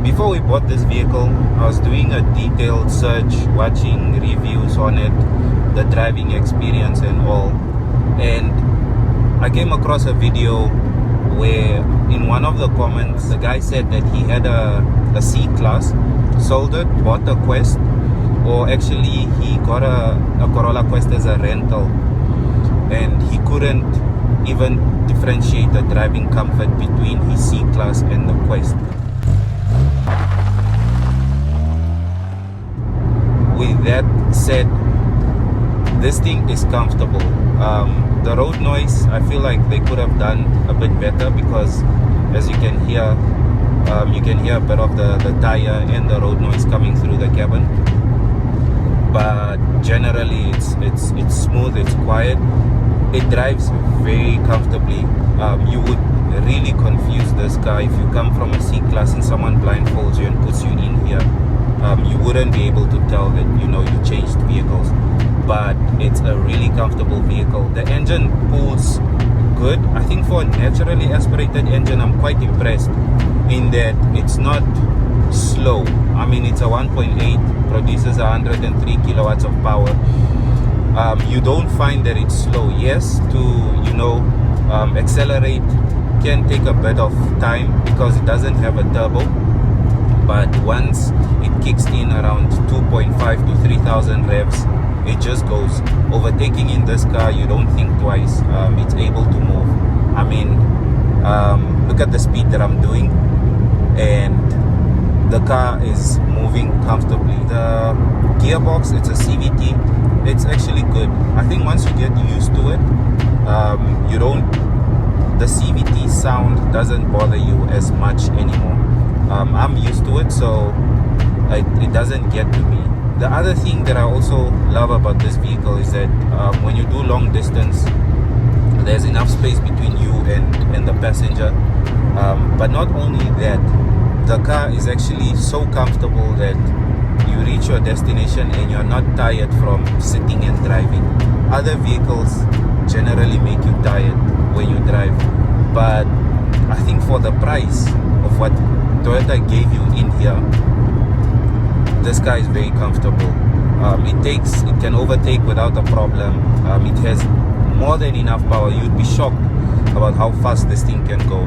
before we bought this vehicle, I was doing a detailed search, watching reviews on it, the driving experience and all, and I came across a video where in one of the comments the guy said that he had a C-Class, sold it, bought a Quest, or actually he got a Corolla Quest as a rental, and he couldn't even differentiate the driving comfort between his C-Class and the Quest. With that said, this thing is comfortable. The road noise, I feel like they could have done a bit better, because as you can hear a bit of the tire and the road noise coming through the cabin. But generally it's smooth, it's quiet, it drives very comfortably. You would really confuse this car if you come from a C-Class and someone blindfolds you and puts you in here. You wouldn't be able to tell that you changed vehicles. But it's a really comfortable vehicle. The engine pulls good. I think for a naturally aspirated engine, I'm quite impressed in that it's not slow. I mean, it's a 1.8, produces 103 kilowatts of power. You don't find that it's slow. Yes, to accelerate can take a bit of time because it doesn't have a turbo, but once it kicks in around 2.5 to 3,000 revs, it just goes. Overtaking in this car, you don't think twice. It's able to move. I mean, look at the speed that I'm doing, and the car is moving comfortably. The gearbox, it's a CVT. It's actually good. I think once you get used to it, the CVT sound doesn't bother you as much anymore. I'm used to it, so it doesn't get to me. The other thing that I also love about this vehicle is that when you do long distance, there's enough space between you and the passenger. But not only that, the car is actually so comfortable that you reach your destination and you're not tired from sitting and driving. Other vehicles generally make you tired when you drive, but I think for the price of what Toyota gave you in here, this car is very comfortable. It can overtake without a problem. It has more than enough power. You'd be shocked about how fast this thing can go.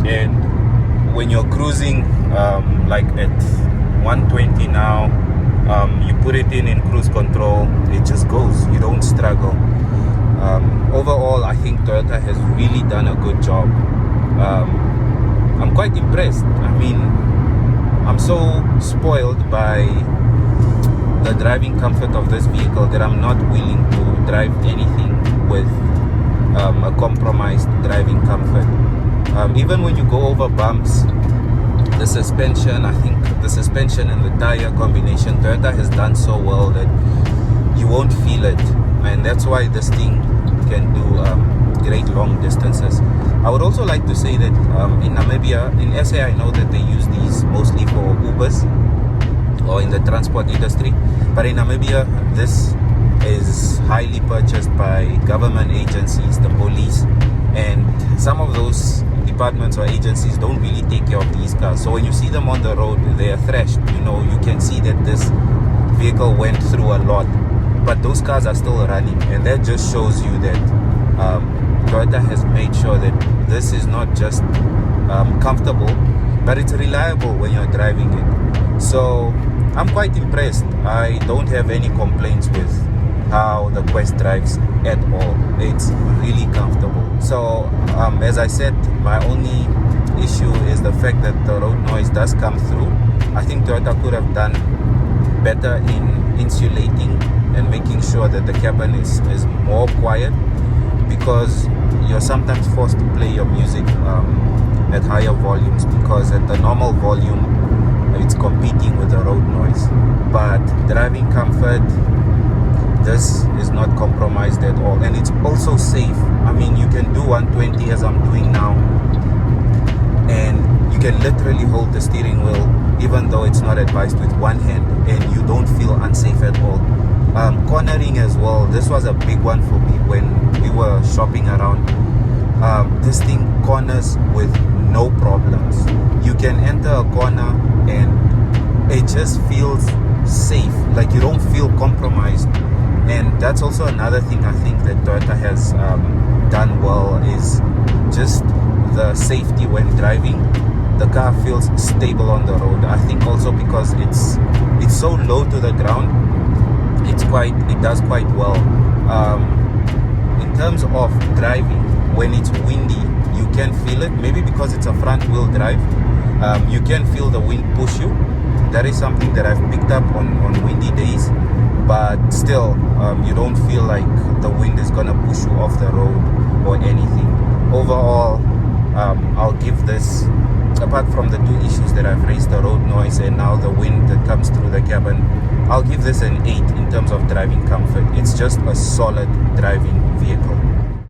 And when you're cruising like at 120 now, you put it in cruise control, it just goes. You don't struggle. Overall, I think Toyota has really done a good job. I'm quite impressed. I mean, I'm so spoiled by the driving comfort of this vehicle that I'm not willing to drive anything with a compromised driving comfort. Even when you go over bumps, the suspension, I think the suspension and the tire combination, Toyota has done so well that you won't feel it, and that's why this thing can do great long distances. I would also like to say that in Namibia, in SA, I know that they use these mostly for Ubers or in the transport industry, but in Namibia this is highly purchased by government agencies, the police, and some of those departments or agencies don't really take care of these cars. So when you see them on the road, they are thrashed. You can see that this vehicle went through a lot, but those cars are still running, and that just shows you that Toyota has made sure that this is not just comfortable, but it's reliable when you're driving it. So I'm quite impressed. I don't have any complaints with how the Quest drives at all. It's really comfortable. So as I said, my only issue is the fact that the road noise does come through. I think Toyota could have done better in insulating and making sure that the cabin is more quiet, because you're sometimes forced to play your music at higher volumes, because at the normal volume it's competing with the road noise. But driving comfort, this is not compromised at all, and it's also safe. I mean, you can do 120 as I'm doing now, and you can literally hold the steering wheel, even though it's not advised, with one hand, and you don't feel unsafe at all. Cornering as well, this was a big one for me when we were shopping around. This thing corners with no problems. You can enter a corner and it just feels safe, like you don't feel compromised. And that's also another thing I think that Toyota has done well, is just the safety when driving. The car feels stable on the road. I think also because it's so low to the ground, it does quite well. In terms of driving, when it's windy, you can feel it. Maybe because it's a front wheel drive, you can feel the wind push you. That is something that I've picked up on windy days, but still you don't feel like the wind is gonna push you off the road or anything. Overall, I'll give this, apart from the two issues that I've raised, the road noise and now the wind that comes through the cabin, I'll give this an 8 in terms of driving comfort. It's just a solid driving vehicle.